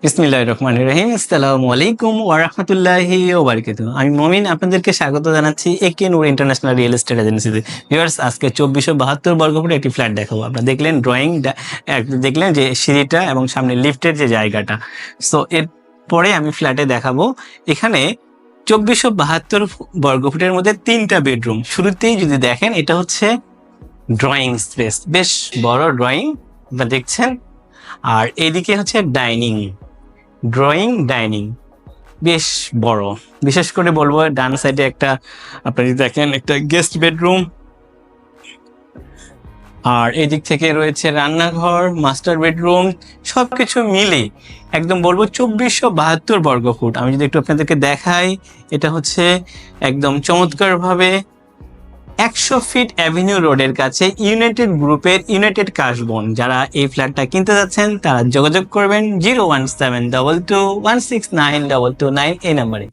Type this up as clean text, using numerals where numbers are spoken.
বিসমিল্লাহির রহমানির রহিম। আসসালামু আলাইকুম ওয়া রাহমাতুল্লাহি ওয়া বারাকাতুহু। আমি মমিন, আপনাদেরকে স্বাগত জানাচ্ছি একে নূর ইন্টারন্যাশনাল রিয়েল এস্টেট এজেন্সিতে। ভিউয়ার্স, আজকে 2472 বর্গফুটের একটি ফ্ল্যাট দেখাবো। আপনারা দেখলেন দেখলেন যে সিঁড়িটা এবং সামনে লিফটের যে জায়গাটা। সো এর পরে আমি ফ্ল্যাটে দেখাবো। এখানে 2472 বর্গফুটের মধ্যে 3টা বেডরুম। শুরুতেই যদি দেখেন, এটা হচ্ছে ড্রয়িং স্পেস, বেশ বড় ড্রয়িং আপনারা দেখছেন। আর এদিকে হচ্ছে ডাইনিং বেশ বড়। বিশেষ করে বলবো ডান সাইডে একটা, আপনারা যদি দেখেন, একটা গেস্ট বেডরুম। আর এদিক থেকে রয়েছে রান্নাঘর, মাস্টার বেডরুম, সবকিছু মিলে একদম বলবো 2472 বর্গফুট। আমি যদি একটু আপনাদেরকে দেখাই, এটা হচ্ছে একদম চমৎকারভাবে 100 ফিট অ্যাভিনিউ রোডের কাছে ইউনাইটেড গ্রুপের ইউনাইটেড কাশবন। যারা এই ফ্ল্যাটটা কিনতে যাচ্ছেন তারা যোগাযোগ করবেন 01722169229 এই নাম্বারে।